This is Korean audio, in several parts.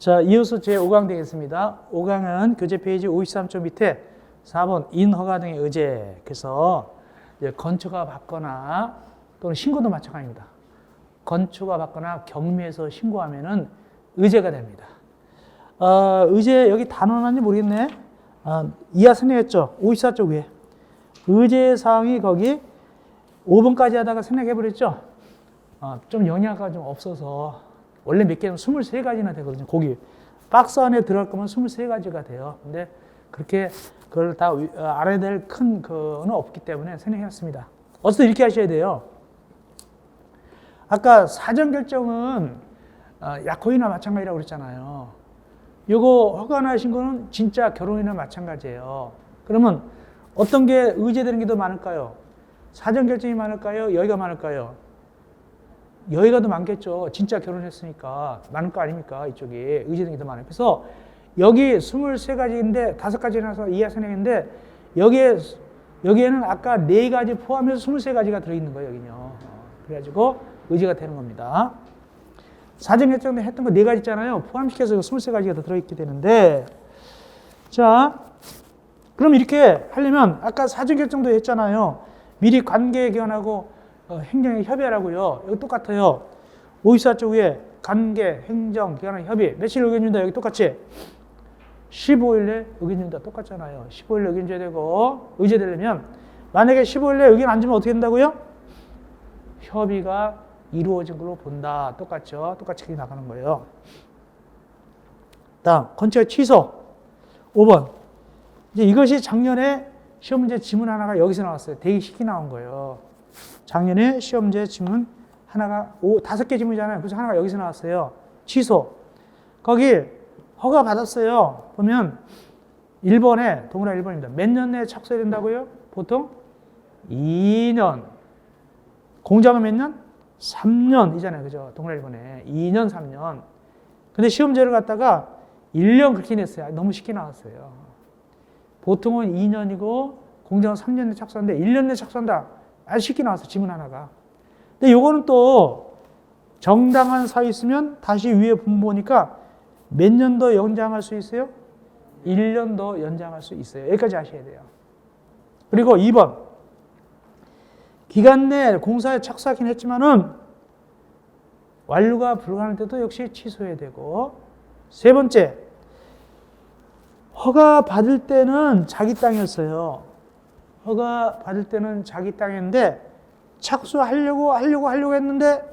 자, 이어서 제5강 되겠습니다. 5강은 교재 페이지 53쪽 밑에 4번 인허가 등의 의제. 그래서 이제 건초가 받거나 또는 신고도 마찬가지입니다. 건초가 받거나 경미해서 신고하면은 의제가 됩니다. 의제 여기 단어는지 모르겠네. 이하 선행했죠. 54쪽 위에. 의제 사항이 거기 5번까지 하다가 선행해버렸죠. 좀 영양가 좀 없어서 원래 몇 개는 23가지나 되거든요. 거기 박스 안에 들어갈 거면 23가지가 돼요. 근데 그렇게 그걸 다 알아야 될 큰 거는 없기 때문에 선행했습니다. 어쨌든 이렇게 하셔야 돼요. 아까 사전 결정은 약혼이나 마찬가지라고 그랬잖아요. 요거 허가나 신고는 진짜 결혼이나 마찬가지예요. 그러면 어떤 게 의제되는 게 더 많을까요? 사전 결정이 많을까요? 여기가 많을까요? 여기가 더 많겠죠. 진짜 결혼했으니까 많을 거 아닙니까? 이쪽이 의제되는 게 더 많아요. 그래서 여기 23가지인데 5가지라서 이하 선행인데 여기에는 아까 4가지 포함해서 23가지가 들어있는 거예요. 여기는요. 그래가지고 의제가 되는 겁니다. 사전 결정 했던 거 4가지 있잖아요. 포함시켜서 23가지가 더 들어있게 되는데, 자, 그럼 이렇게 하려면 아까 사전 결정도 했잖아요. 미리 관계 개헌하고 행정에 협의하라고요. 여기 똑같아요. 54쪽 위에 관계, 행정, 개헌, 협의. 며칠 의견 준다. 여기 똑같이. 15일에 의견 준다. 똑같잖아요. 15일에 의견 줘야 되고, 의제되려면 만약에 15일에 의견 안 주면 어떻게 된다고요? 협의가 이루어진 걸로 본다. 똑같죠. 똑같이 나가는 거예요. 다음, 건축 취소. 5번. 이제 이것이 작년에 시험문제 지문 하나가 여기서 나왔어요. 대입시키 나온 거예요. 작년에 시험문제 지문 하나가 5개 지문이잖아요. 그래서 하나가 여기서 나왔어요. 취소. 거기 허가 받았어요. 보면 1번에 동그라미 1번입니다. 몇 년 내에 착수해야 된다고요? 보통 2년. 공장은 몇 년? 3년이잖아요. 그죠? 동그라미 1번에. 2년, 3년. 근데 시험제를 갖다가 1년 그렇게 냈어요. 너무 쉽게 나왔어요. 보통은 2년이고 공장은 3년 내에 착수하는데 1년 내에 착수한다. 아주 쉽게 나왔어요. 지문 하나가. 근데 요거는 또 정당한 사유 있으면 다시 위에 보니까 몇 년 더 연장할 수 있어요? 1년 더 연장할 수 있어요. 여기까지 아셔야 돼요. 그리고 2번. 기간 내에 공사에 착수하긴 했지만은 완료가 불가능할 때도 역시 취소해야 되고, 세 번째. 허가 받을 때는 자기 땅이었어요. 허가 받을 때는 자기 땅이었는데 착수하려고 했는데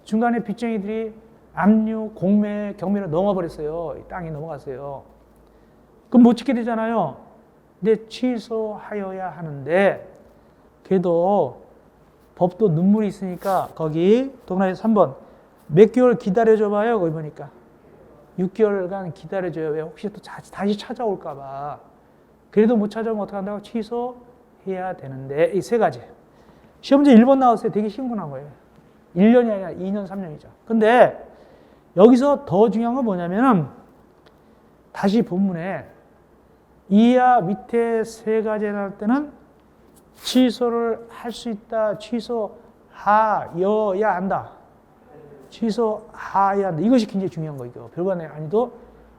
중간에 빚쟁이들이 압류, 공매, 경매로 넘어버렸어요. 이 땅이 넘어갔어요. 그럼 못 짓게 되잖아요. 근데 취소하여야 하는데 그래도 법도 눈물이 있으니까 거기 동그라미 3번 몇 개월 기다려줘 봐요. 거기 보니까 6개월간 기다려줘요. 왜? 혹시 또 다시 찾아올까 봐. 그래도 못 찾아오면 어떡한다고? 취소해야 되는데 이 세 가지. 시험제 1번 나왔어요. 되게 쉬운 거 나온 거예요. 1년이 아니라 2년, 3년이죠. 근데 여기서 더 중요한 건 뭐냐면은 다시 본문에 이하 밑에 세 가지 나올 때는 취소를 할 수 있다. 취소하여야 한다. 취소하여야 한다. 이것이 굉장히 중요한 거죠. 별거 아니도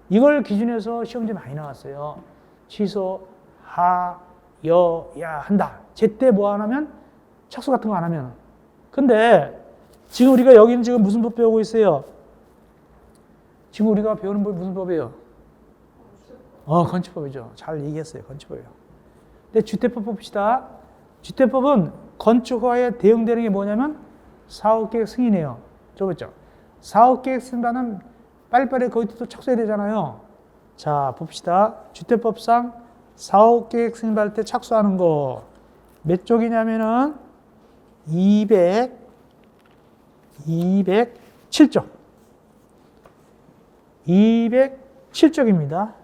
이걸 기준해서 시험제 많이 나왔어요. 취소하여야 한다. 제때 뭐 안 하면 착수 같은 거 안 하면. 근데 지금 우리가 여기는 지금 무슨 법 배우고 있어요? 지금 우리가 배우는 법 무슨 법이에요? 건축법이죠. 잘 얘기했어요. 건축법이요. 근데 주택법 봅시다. 주택법은 건축허가에 대응되는 게 뭐냐면 사업계획 승인이에요. 저거죠. 사업계획 승인하면 빨리빨리 거기도 착수해야 되잖아요. 자, 봅시다. 주택법상 사업계획 승인받을 때 착수하는 거 몇 쪽이냐면은 207쪽. 207쪽입니다.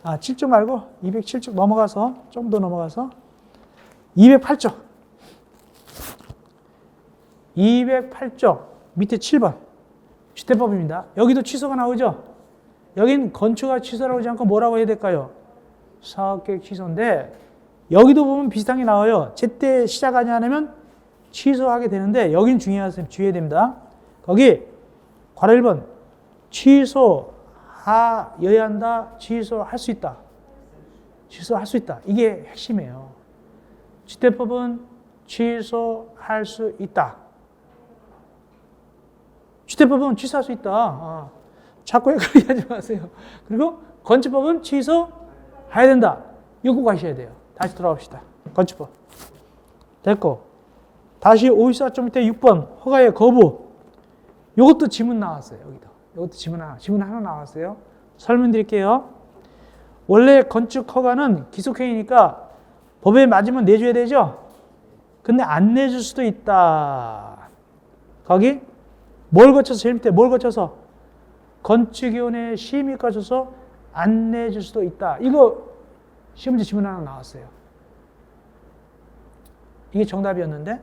7쪽 말고 207쪽 넘어가서 좀 더 넘어가서 208쪽. 208쪽 밑에 7번 주택법입니다. 여기도 취소가 나오죠. 여긴 건축가 취소라고 하지 않고 뭐라고 해야 될까요? 사업계획 취소인데 여기도 보면 비슷한 게 나와요. 제때 시작하지 않으면 취소하게 되는데 여긴 주의해야 됩니다. 거기 괄호 1번 취소하여야 한다, 취소할 수 있다. 취소할 수 있다. 이게 핵심이에요. 주택법은 취소할 수 있다. 주택법은 취소할 수 있다. 자꾸 헷갈리게 하지 마세요. 그리고 건축법은 취소해야 된다. 이거 꼭 하셔야 돼요. 다시 돌아옵시다. 건축법. 됐고. 다시 54점 밑에 6번 허가의 거부. 이것도 지문 나왔어요. 여기도. 이것도 지문 하나 나왔어요. 설명드릴게요. 원래 건축 허가는 기속행위니까 법에 맞으면 내줘야 되죠. 근데 안 내줄 수도 있다. 거기 뭘 거쳐서 제일 밑에 뭘 거쳐서 건축위원회 심의 거쳐서 안 내줄 수도 있다. 이거 시험지 지문 하나 나왔어요. 이게 정답이었는데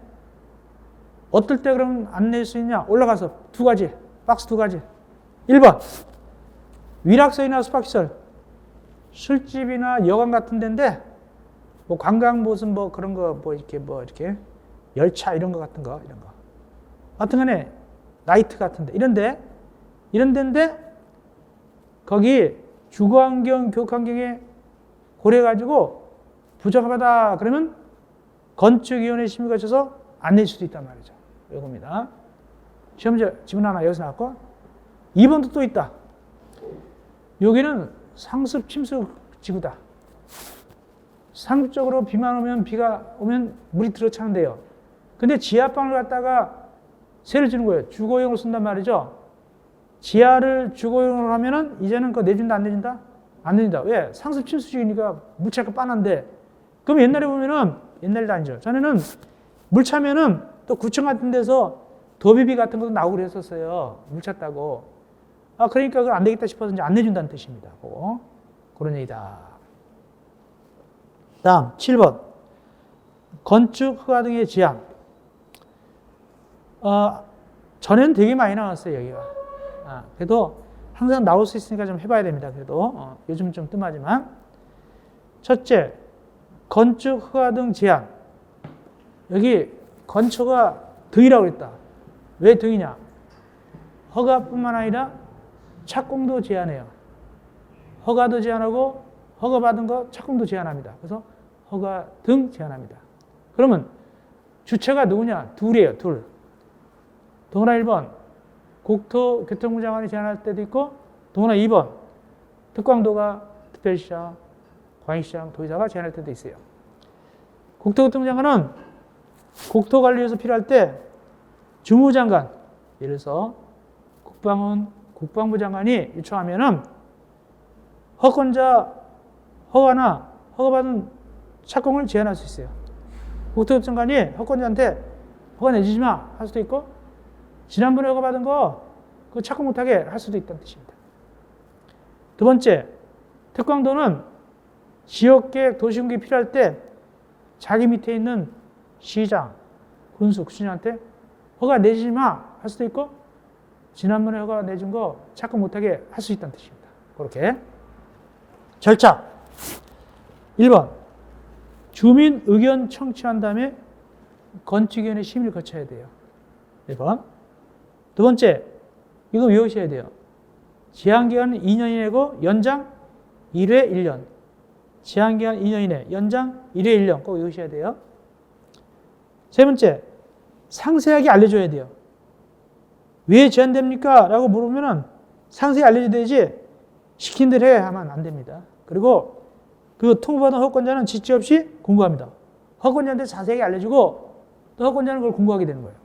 어떨 때 그럼 안 낼 수 있냐? 올라가서 두 가지, 박스 두 가지. 1번 위락서이나 숙박시설, 술집이나 여관 같은 데인데 뭐 관광 무슨 뭐 그런 거 뭐 이렇게 열차 이런 거 같은 거 이런 거. 하여튼간에 나이트 같은데 이런 데인데 거기 주거환경, 교육환경에 고려해가지고 부적합하다 그러면 건축위원회 심의 거쳐서 안 낼 수도 있단 말이죠. 이겁니다. 시험지 지문 하나 여기서 나왔고 2번도 또 있다. 여기는 상습 침수 지구다. 상습적으로 비가 오면 물이 들어차는데요. 근데 지하방을 갖다가 세를 주는 거예요. 주거용으로 쓴단 말이죠. 지하를 주거용으로 하면은 이제는 그거 내준다 안 내준다? 안 내준다. 왜? 상습 침수지구니까 물 차가 빤한데. 그럼 옛날에 보면은 옛날도 아니죠. 전에는 물 차면은 또 구청 같은 데서 도비비 같은 것도 나오고 그랬었어요. 물 찼다고. 그러니까 그걸 안 되겠다 싶어서 이제 안 내준다는 뜻입니다. 그런 얘기다. 다음 7번 건축 허가 등의 제한. 전에는 되게 많이 나왔어요. 여기가. 그래도 항상 나올 수 있으니까 좀 해봐야 됩니다. 그래도 요즘 좀 뜸하지만 첫째 건축 허가 등 제한. 여기 건축허가 등이라고 그랬다. 왜 등이냐? 허가뿐만 아니라 착공도 제한해요. 허가도 제한하고 허가받은 거 착공도 제한합니다. 그래서 허가 등 제한합니다. 그러면 주체가 누구냐? 둘이에요. 둘. 동원아 1번 국토교통부 장관이 제한할 때도 있고 동원아 2번 특광도가 특별시장, 광역시장, 도지사가 제한할 때도 있어요. 국토교통부 장관은 국토관리 위해서 필요할 때 주무장관, 예를 들어서 국방부 장관이 요청하면은 허가나 허가받은 착공을 제한할 수 있어요. 국토교통부 장관이 허권자한테 허가 내주지 마 할 수도 있고 지난번에 허가받은 거 그거 착공 못하게 할 수도 있다는 뜻입니다. 두 번째, 특광도는 지역계획 도시공급이 필요할 때 자기 밑에 있는 시장, 군수, 구청장한테 허가 내주지 마 할 수도 있고 지난번에 허가 내준 거 착공 못하게 할 수 있다는 뜻입니다. 그렇게 절차 1번 주민 의견 청취한 다음에 건축위원회 심의를 거쳐야 돼요. 1번 두 번째 이거 외우셔야 돼요. 제한기간은 2년 이내고 연장 1회 1년 제한기간 2년 이내 연장 1회 1년 꼭 외우셔야 돼요. 세 번째, 상세하게 알려줘야 돼요. 왜 제한됩니까? 라고 물으면 상세히 알려줘야 되지 시킨 대로 해 하면 안 됩니다. 그리고 그 통보받은 허권자는 지체 없이 공고합니다. 허권자한테 자세하게 알려주고 또 허권자는 그걸 공고하게 되는 거예요.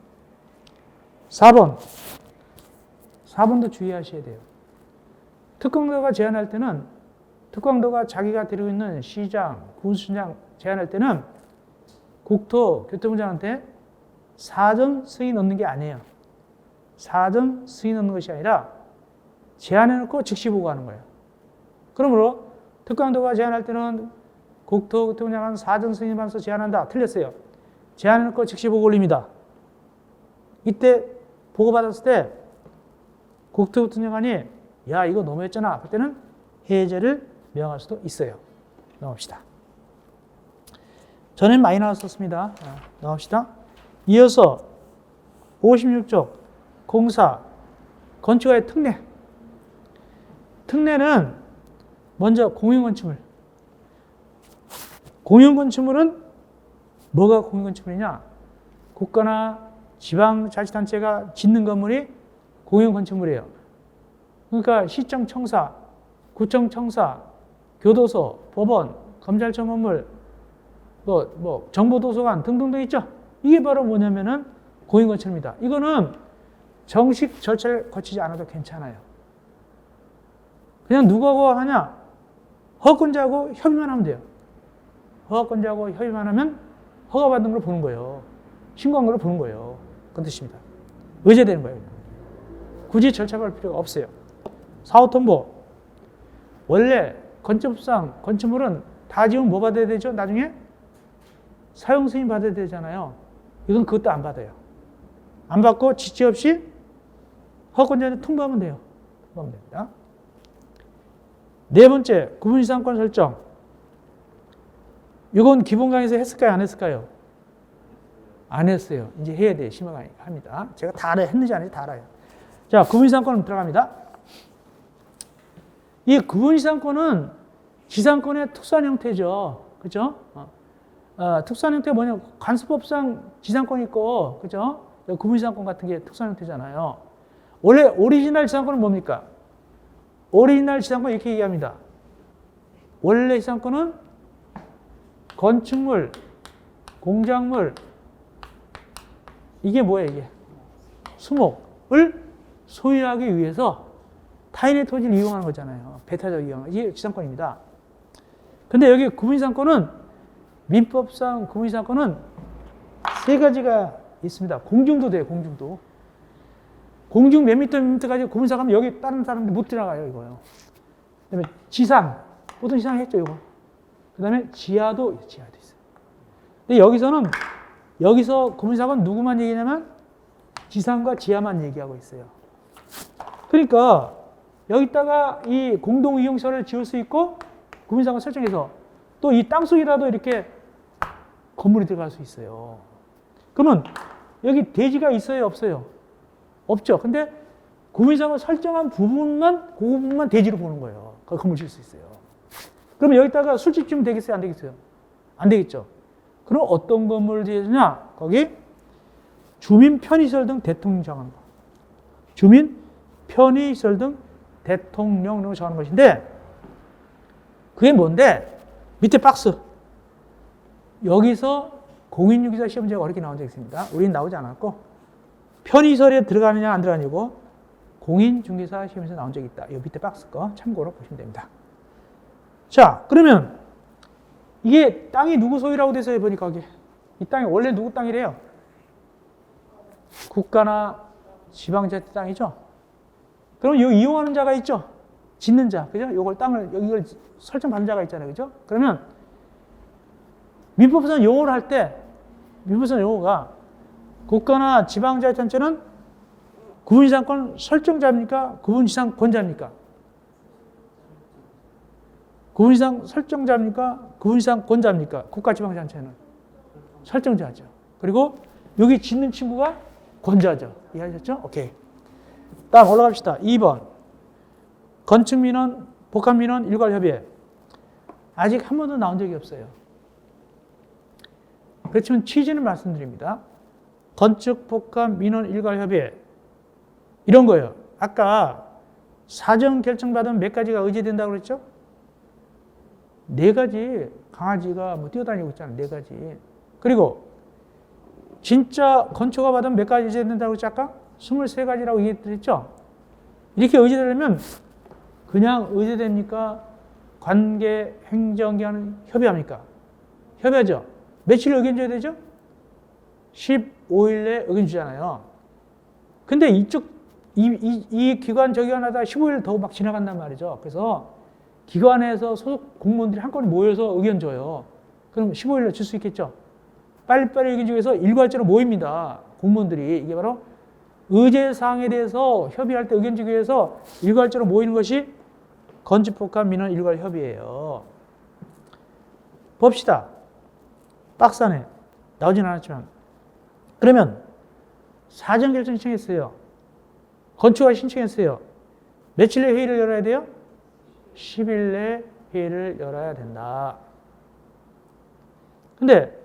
4번도 주의하셔야 돼요. 특광도가 제한할 때는 특광도가 자기가 데리고 있는 시장, 군수장 제한할 때는 국토교통부장한테 사전 승인 넣는 게 아니에요. 사전 승인 넣는 것이 아니라 제안해놓고 즉시 보고하는 거예요. 그러므로 특광도가 제안할 때는 국토교통부장은 사전 승인 받아서 제안한다. 틀렸어요. 제안해놓고 즉시 보고 올립니다. 이때 보고받았을 때 국토교통부장관이 야 이거 너무했잖아. 그때는 해제를 명할 수도 있어요. 넘어갑시다. 전엔 많이 나왔었습니다. 넘어갑시다. 이어서 56쪽 공사 건축가의 특례. 특례는 먼저 공용건축물. 공용건축물은 뭐가 공용건축물이냐? 국가나 지방자치단체가 짓는 건물이 공용건축물이에요. 그러니까 시청 청사, 구청 청사, 교도소, 법원, 검찰청 건물, 정보도서관 등등등 있죠. 이게 바로 뭐냐면은 공용건축물입니다. 이거는 정식 절차를 거치지 않아도 괜찮아요. 그냥 누구하고 하냐? 허가권자하고 협의만 하면 돼요. 허가권자하고 협의만 하면 허가받은 걸 보는 거예요. 신고한 걸 보는 거예요. 그런 뜻입니다. 의제되는 거예요. 굳이 절차 갈 필요가 없어요. 사후통보. 원래 건축법상 건축물은 다 지으면 뭐 받아야 되죠? 나중에 사용 승인 받아야 되잖아요. 이건 그것도 안 받아요. 안 받고 지체 없이 허가권자한테 통보하면 돼요. 통보하면 됩니다. 네 번째, 구분시상권 설정. 이건 기본 강의에서 했을까요? 안 했을까요? 안 했어요. 이제 해야 돼요. 심화강의 합니다. 제가 다 알아요. 했는지 안 했는지 다 알아요. 자, 구분시상권 들어갑니다. 이 구분시상권은 지상권의 특수한 형태죠. 그죠? 특수한 형태가 뭐냐? 관습법상 지상권이 있고, 그죠? 구분시상권 같은 게 특수한 형태잖아요. 원래 오리지널 지상권은 뭡니까? 오리지널 지상권 이렇게 얘기합니다. 원래 지상권은 건축물, 공작물, 이게 뭐예요, 이게? 수목을 소유하기 위해서 타인의 토지를 이용하는 거잖아요. 배타적 이용. 이게 지상권입니다. 근데 여기 구분시상권은 민법상 구분시상권은 세 가지가 있습니다. 공중도 돼요, 공중도. 공중 몇 미터까지 구분시상하면 여기 다른 사람들 못 들어가요, 이거요. 그 다음에 지상. 보통 지상 했죠, 이거. 그 다음에 지하도 있어요. 근데 여기서 구분시상권 누구만 얘기냐면 지상과 지하만 얘기하고 있어요. 그러니까 여기다가 이 공동이용시설을 지을 수 있고 구분시상권 설정해서 또 이 땅속이라도 이렇게 건물이 들어갈 수 있어요. 그러면 여기 대지가 있어요, 없어요? 없죠. 근데 구분시상권 설정한 부분만, 그 부분만 대지로 보는 거예요. 그 건물 지을 수 있어요. 그러면 여기다가 술집 지으면 되겠어요? 안 되겠어요? 안 되겠죠. 그럼 어떤 건물을 지으냐? 거기 주민 편의시설 등 대통령 정하는 거. 주민 편의시설 등 대통령으로 정하는 것인데 그게 뭔데? 밑에 박스. 여기서 공인중개사 시험지가 어렵게 나온 적이 있습니다. 우리는 나오지 않았고 편의시설에 들어가느냐 안 들어가냐고 공인중개사 시험에서 나온 적이 있다. 이 밑에 박스 거 참고로 보시면 됩니다. 자, 그러면 이게 땅이 누구 소유라고 돼서 보니까 이 땅이 원래 누구 땅이래요? 국가나 지방자치 땅이죠. 그럼 이 이용하는 자가 있죠. 짓는 자, 그죠? 이걸 이걸 설정받는 자가 있잖아요, 그죠? 그러면 민법상 용어를 할 때 민법상 용어가 국가나 지방자치단체는 구분시상권 설정자입니까? 구분시상권자입니까? 구분시상 설정자입니까? 구분시상권자입니까? 국가지방자치는 설정자죠. 그리고 여기 짓는 친구가 권자죠. 이해하셨죠? 오케이. 다음 올라갑시다. 2번. 건축민원, 복합민원, 일괄협의회. 아직 한 번도 나온 적이 없어요. 그렇지만 취지는 말씀드립니다. 건축, 복합, 민원, 일괄협의회. 이런 거예요. 아까 사정 결정받으면 몇 가지가 의제된다고 그랬죠? 4가지. 강아지가 뛰어다니고 있잖아요. 4가지. 그리고 진짜 건초가 받으면 몇 가지 의제된다고 그랬죠? 아까? 23가지라고 얘기했죠? 이렇게 의제되려면 그냥 의제됩니까? 관계, 행정기관은 협의합니까? 협의하죠. 며칠 의견 줘야 되죠? 15일 내에 의견 주잖아요. 근데 이 기관 저 기관 하다가 15일 더 막 지나간단 말이죠. 그래서 기관에서 소속 공무원들이 한꺼번에 모여서 의견 줘요. 그럼 15일로 줄 수 있겠죠? 빨리빨리 의견 주기 위해서 일괄적으로 모입니다. 공무원들이. 이게 바로 의제사항에 대해서 협의할 때 의견 주기 위해서 일괄적으로 모이는 것이 건축복합 민원 일괄협의예요. 봅시다. 박스 안에 나오진 않았지만 그러면 사전결정 신청했어요. 건축가 신청했어요. 며칠 내에 회의를 열어야 돼요? 10일 내 회의를 열어야 된다. 근데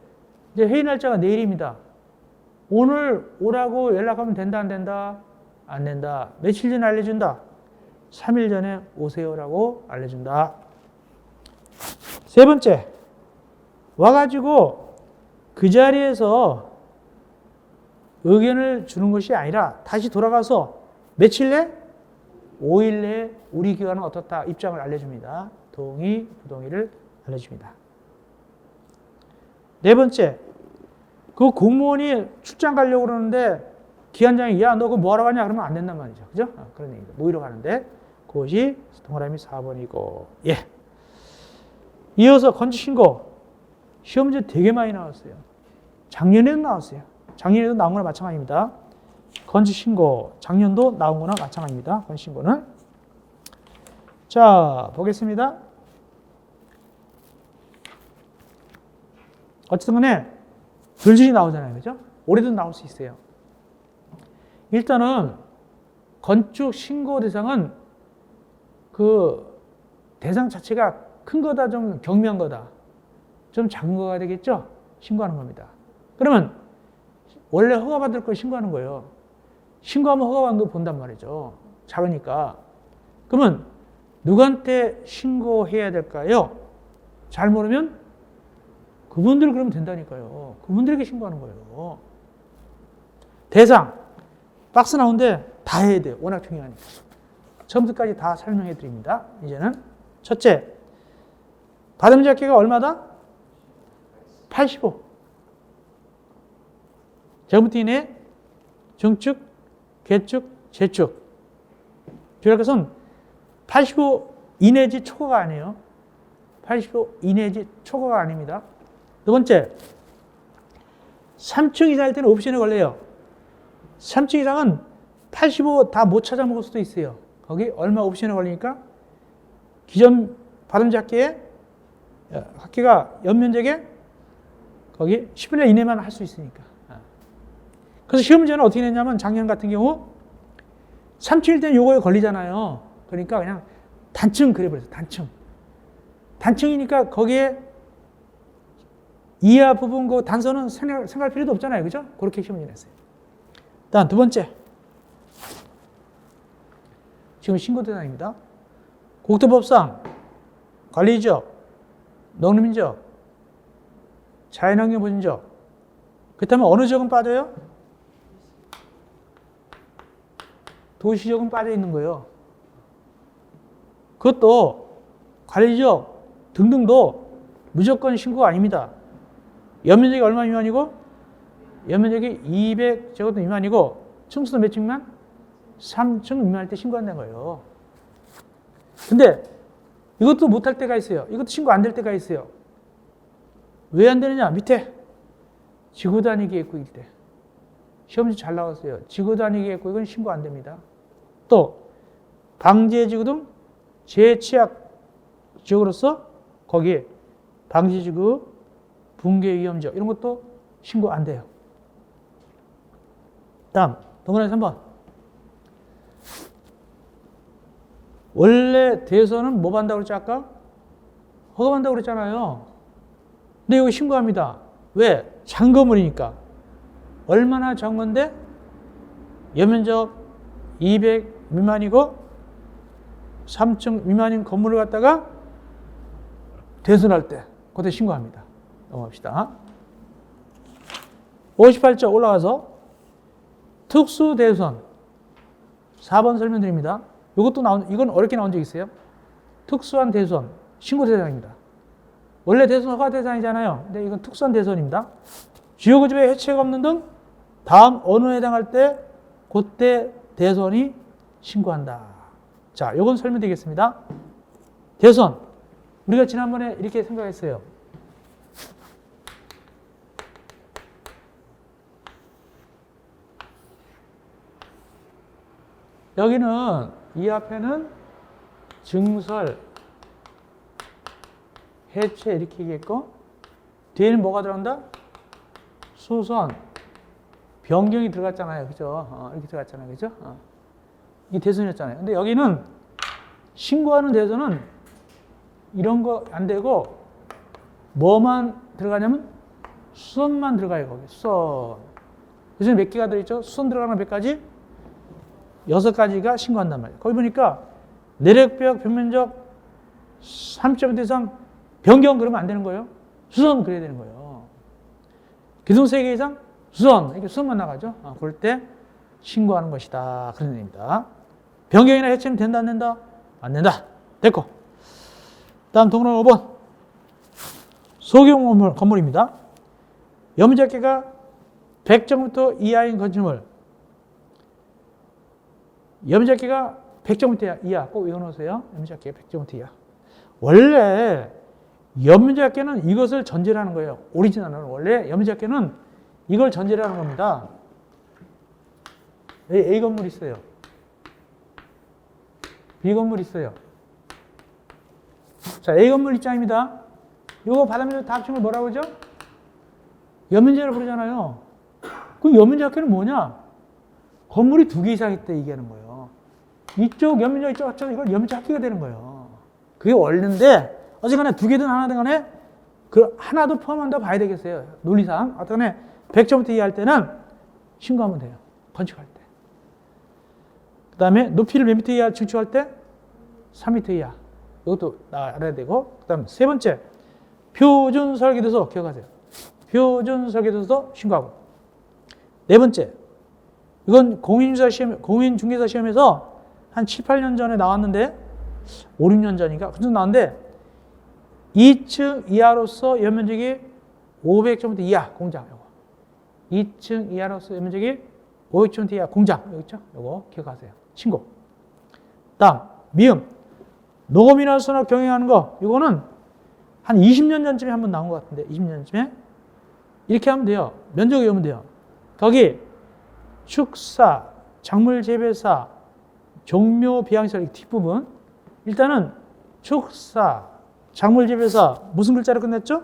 이제 회의 날짜가 내일입니다. 오늘 오라고 연락하면 된다, 안 된다? 안 된다. 며칠 전에 알려준다? 3일 전에 오세요라고 알려준다. 세 번째, 와가지고 그 자리에서 의견을 주는 것이 아니라 다시 돌아가서 며칠 내? 5일 내에 우리 기관은 어떻다 입장을 알려줍니다. 동의, 부동의를 알려줍니다. 네 번째, 그 공무원이 출장 가려고 그러는데 기관장이 야, 너 그거 뭐하러 가냐? 그러면 안 된단 말이죠. 그죠? 그런 얘기죠. 모이러 가는데 그것이 동그라미 4번이고. 예. 이어서 건축신고. 시험 문제 되게 많이 나왔어요. 작년에도 나왔어요. 작년에도 나온 거나 마찬가지입니다. 건축신고. 작년도 나온 거나 마찬가지입니다. 건축신고는. 자, 보겠습니다. 어쨌든 간에 줄줄이 나오잖아요. 그죠? 올해도 나올 수 있어요. 일단은 건축 신고 대상은 그 대상 자체가 큰 거다, 좀 경미한 거다, 좀 작은 거가 되겠죠? 신고하는 겁니다. 그러면 원래 허가받을 걸 신고하는 거예요. 신고하면 허가받는 거 본단 말이죠. 작으니까. 그러면 누구한테 신고해야 될까요? 잘 모르면 그분들 그러면 된다니까요. 그분들에게 신고하는 거예요. 대상. 박스 나오는데 다 해야 돼요. 워낙 중요하니까. 처음부터까지 다 설명해 드립니다. 이제는 첫째, 받음잡기가 얼마다? 85. 제곱미터 이내 중축, 개축, 재축. 주의할 것은 85 이내지 초과가 아니에요. 85 이내지 초과가 아닙니다. 두 번째, 3층 이상일 때는 옵션에 걸려요. 3층 이상은 85 다 못 찾아 먹을 수도 있어요. 거기 얼마 옵션에 걸리니까 기존 받음잡기에 학기가 연면적에 거기 10분의 1 이내만 할 수 있으니까. 그래서 시험 문제는 어떻게 냈냐면 작년 같은 경우 3층일 때는 요거에 걸리잖아요. 그러니까 그냥 단층 그래버렸어요. 단층. 단층이니까 거기에 이하 부분 그 단서는 생각할 필요도 없잖아요. 그죠? 그렇게 시험 문제 냈어요. 다음 두 번째. 지금 신고 대상입니다. 국토법상 관리지역, 농림지역, 자연환경 보전지역. 그렇다면 어느 지역은 빠져요? 도시지역은 빠져 있는 거예요. 그것도 관리지역 등등도 무조건 신고가 아닙니다. 연면적이 얼마 미만이고? 연면적이 200제곱미터 미만이고 층수도 몇 층만? 3층 미만일 때 신고한다는 거예요. 근데 이것도 못할 때가 있어요. 이것도 신고 안 될 때가 있어요. 왜 안 되느냐? 밑에 지구 단위 계획구일 때. 시험지 잘 나왔어요. 지구 단위 계획구 이건 신고 안 됩니다. 또 방제지구 등 재취약 지역으로서 거기에 방제지구, 붕괴 위험 지역 이런 것도 신고 안 돼요. 다음 동그라미 3번. 원래 대선은 뭐 받는다고 그랬지 아까? 허가받는다고 그랬잖아요. 근데 여기 신고합니다. 왜? 작은 건물이니까. 얼마나 작은 건데? 연면적 200 미만이고 3층 미만인 건물을 갖다가 대선할 때 그때 신고합니다. 넘어갑시다. 58쪽 올라가서 특수대선 4번 설명드립니다. 이것도 이건 어렵게 나온 적 있어요. 특수한 대선, 신고 대상입니다. 원래 대선 허가 대상이잖아요. 근데 이건 특수한 대선입니다. 주요 구조의 해체가 없는 등 다음 언어에 해당할 때 그때 대선이 신고한다. 자, 이건 설명드리겠습니다. 대선. 우리가 지난번에 이렇게 생각했어요. 여기는 이 앞에는 증설, 해체 이렇게 얘기했고 뒤에는 뭐가 들어간다? 수선, 변경이 들어갔잖아요. 그죠? 이렇게 들어갔잖아요. 그죠? 이게 대선이었잖아요. 근데 여기는 신고하는 대선은 이런 거 안 되고 뭐만 들어가냐면 수선만 들어가요. 거기 수선. 그중에 몇 개가 들어있죠? 수선 들어가는 몇 가지? 6가지가 신고한단 말이에요. 거기 보니까 내력벽 평면적 3.5 이상 변경 그러면 안 되는 거예요. 수선 그래야 되는 거예요. 기둥 3개 이상 수선. 이렇게 수선만 나가죠. 그럴 때 신고하는 것이다. 그런 의미입니다. 변경이나 해체는 된다 안 된다? 안 된다. 됐고. 다음 동그라미 5번. 소규모 건물입니다. 염자계가 100제곱미터 이하인 건축물. 염자계가 100제곱미터 이하. 꼭 외워놓으세요. 염자계 100제곱미터 이하. 원래 염자계는 이것을 전제로 하는 거예요. 오리지널은 원래 염자계는 이걸 전제로 하는 겁니다. A 건물 있어요. B 건물 있어요. 자, A 건물 입장입니다. 이거 바닥면적 다 합치면 뭐라고 그러죠? 연면적이라고 그러잖아요. 그 연면적학계는 뭐냐? 건물이 2개 이상 있다 얘기하는 거예요. 이쪽 연면적, 이쪽 합쳐서 이걸 연면적학계가 되는 거예요. 그게 원리인데 어쨌거나 2개든 하나든 간에 그 하나도 포함한다 봐야 되겠어요. 논리상. 어쨌거나 100제곱미터 이하 할 때는 신고하면 돼요. 건축할 때. 그 다음에 높이를 몇 미터 이하 증축할 때? 3미터 이하. 이것도 알아야 되고. 그 다음 세 번째. 표준 설계도서 기억하세요. 표준 설계도서 신고하고. 네 번째. 이건 공인중개사 시험에서 한 7, 8년 전에 나왔는데 5, 6년 전인가? 그쯤 나왔는데 2층 이하로서 연면적이 500제곱미터 이하 공장. 요거. 2층 이하로서 연면적이 500제곱미터 이하 공장. 여기 있죠? 요거 기억하세요. 신고. 다음 미음. 녹음이나 수납 경영하는 거. 이거는 한 20년 전쯤에 한번 나온 것 같은데 20년 전쯤에 이렇게 하면 돼요. 면적을 외우면 돼요. 거기 축사, 작물 재배사, 종묘 비양시설 뒷부분. 일단은 축사, 작물 재배사 무슨 글자로 끝났죠?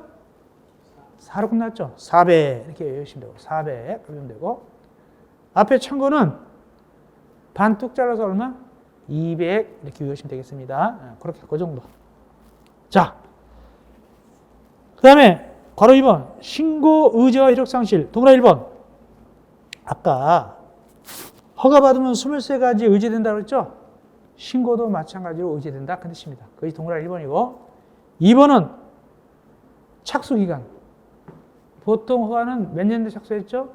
4로 끝났죠. 4배 이렇게 외우시면 되고 4배 외우면 되고 앞에 참고는 반뚝 잘라서 얼마? 200 이렇게 외우시면 되겠습니다. 그렇게 그 정도. 자, 그 다음에 괄호 2번 신고 의제와 효력 상실. 동그라미 1번 아까 허가받으면 23가지 의제된다고 했죠? 신고도 마찬가지로 의제된다 그 뜻입니다. 그것이 동그라미 1번이고 2번은 착수기간. 보통 허가는 몇 년 내에 착수했죠?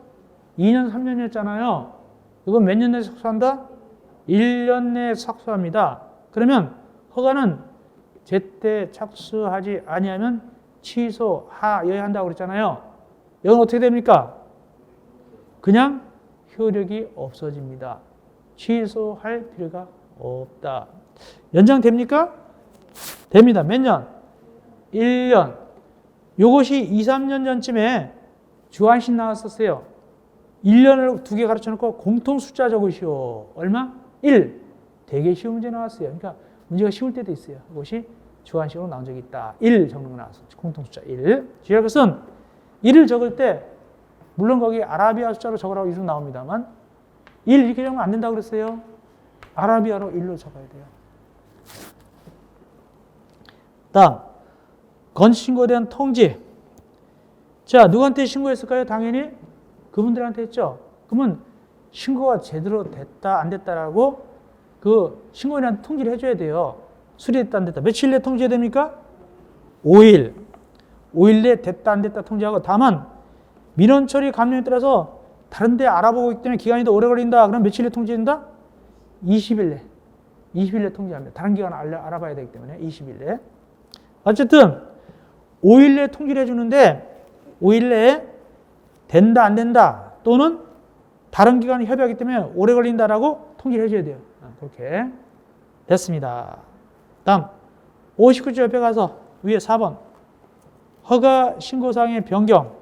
2년, 3년이었잖아요. 이건 몇 년 내에 착수한다? 1년 내에 착수합니다. 그러면 허가는 제때 착수하지 아니하면 취소하여야 한다고 그랬잖아요. 이건 어떻게 됩니까? 그냥 효력이 없어집니다. 취소할 필요가 없다. 연장됩니까? 됩니다. 몇 년? 1년. 요것이 2, 3년 전쯤에 주한신 나왔었어요. 1년을 2개 가르쳐 놓고 공통 숫자 적으시오. 얼마? 1. 되게 쉬운 문제 나왔어요. 그러니까 문제가 쉬울 때도 있어요. 이것이 주한식으로 나온 적이 있다. 1 적는 거 나왔어요. 공통 숫자 1. 주의할 것은 1을 적을 때 물론 거기 아라비아 숫자로 적으라고 이름 나옵니다만 1 이렇게 적으면 안 된다고 그랬어요. 아라비아로 1로 적어야 돼요. 다음 건신고에 대한 통지. 자, 누구한테 신고했을까요? 당연히 그분들한테 했죠. 그러면 신고가 제대로 됐다 안 됐다라고 그 신고에 대한 통지를 해줘야 돼요. 수리됐다 안 됐다. 며칠 내에 통지해야 됩니까? 5일. 5일 내에 됐다 안 됐다 통지하고 다만 민원 처리 감면에 따라서 다른 데 알아보고 있기 때문에 기간이 더 오래 걸린다. 그럼 며칠 내에 통지된다? 20일 내. 20일 내에 통지합니다. 다른 기간 알아봐야 되기 때문에 20일 내에. 어쨌든 5일 내에 통지를 해주는데 5일 내에 된다 안 된다 또는 다른 기관이 협의하기 때문에 오래 걸린다라고 통지를 해줘야 돼요. 그렇게 됐습니다. 다음 59조 옆에 가서 위에 4번 허가 신고사항의 변경.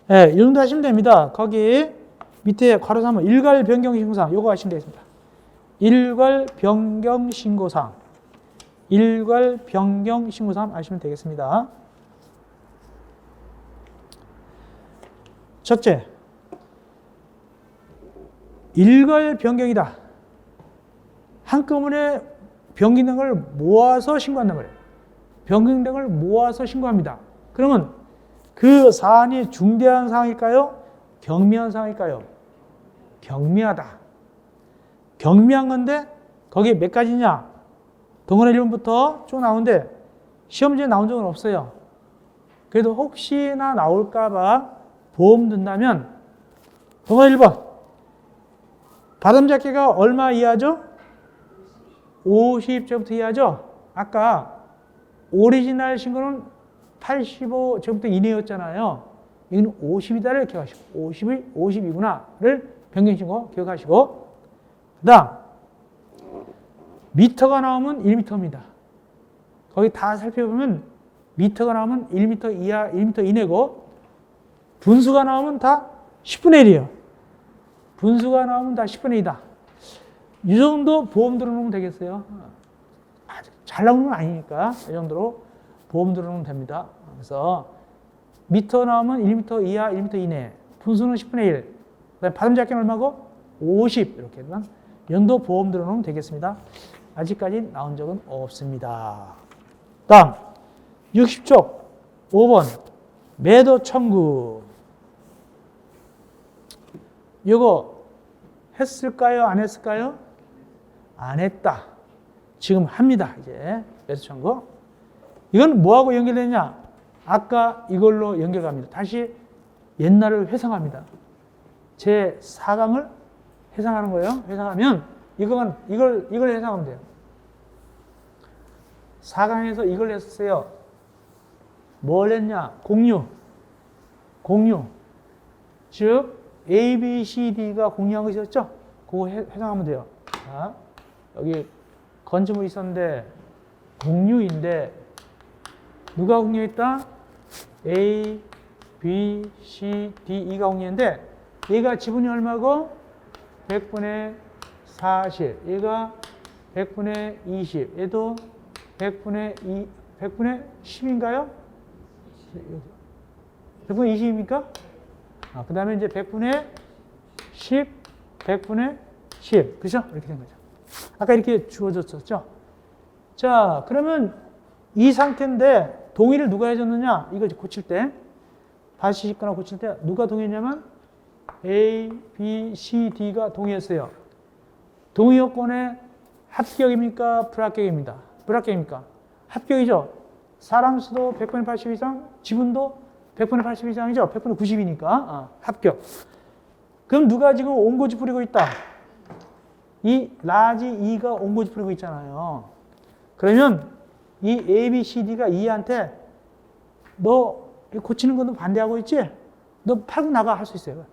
네, 이 정도 하시면 됩니다. 거기 밑에 괄호 3번 일괄 변경 신고사항 요거 하시면 되겠습니다. 일괄 변경 신고사항. 일괄 변경 신고사항 하시면 되겠습니다. 첫째, 일괄 변경이다. 한꺼번에 변경 등을 모아서 신고한단 말이에요. 변경 등을 모아서 신고합니다. 그러면 그 사안이 중대한 사항일까요? 경미한 사항일까요? 경미하다. 경미한 건데 거기에 몇 가지냐? 동원의 1번부터 쭉 나오는데 시험지에 나온 적은 없어요. 그래도 혹시나 나올까봐 보험 든다면 동원의 1번 바람잡기가 얼마 이하죠? 50제곱미터 이하죠? 아까 오리지널 신고는 85제곱미터 이내였잖아요. 이건 50이다를 기억하시고 50이구나를 변경신고 기억하시고 그 다음 미터가 나오면 1미터입니다. 거기 다 살펴보면 미터가 나오면 1미터 이하, 1미터 이내고 분수가 나오면 다 10분의 1이에요. 분수가 나오면 다 10분의 2다. 이 정도 보험 들어놓으면 되겠어요. 아주 잘 나오는 건 아니니까 이 정도로 보험 들어놓으면 됩니다. 그래서 미터 나오면 1미터 이하, 1미터 이내, 분수는 10분의 1, 그다음에 바람잡기는 얼마고? 50 이렇게만 연도 보험 들어놓으면 되겠습니다. 아직까지 나온 적은 없습니다. 다음 60쪽 5번 매도 청구. 이거 했을까요? 안 했을까요? 안 했다. 지금 합니다. 이제 매도 청구. 이건 뭐하고 연결되냐? 아까 이걸로 연결합니다. 다시 옛날을 회상합니다. 제 4강을 회상하는 거예요. 회상하면 이걸 회상하면 돼요. 4강에서 이걸 했어요. 뭘 했냐? 공유. 즉 A, B, C, D가 공유한 것이었죠? 그거 회상하면 돼요. 자, 여기 건축물이 있었는데 공유인데 누가 공유했다? A, B, C, D, E가 공유인데 얘가 지분이 얼마고? 100분의 40. 얘가 100분의 20. 얘도 100분의 10인가요? 100분의 20입니까? 그 다음에 이제 100분의 10, 100분의 10. 그죠? 이렇게 된 거죠. 아까 이렇게 주어졌었죠? 자, 그러면 이 상태인데 동의를 누가 해줬느냐? 이거 고칠 때. 다시 싣거나 고칠 때 누가 동의했냐면 A, B, C, D가 동의했어요. 동의 요건에 합격입니까? 불합격입니다. 불합격입니까? 합격이죠. 사람 수도 100분의 80 이상, 지분도 100분의 80 이상이죠. 100분의 90이니까 합격. 그럼 누가 지금 온고지 부리고 있다? 이 라지 E가 온고지 부리고 있잖아요. 그러면 이 A, B, C, D가 E한테 너 고치는 것도 반대하고 있지? 너 팔고 나가 할 수 있어요.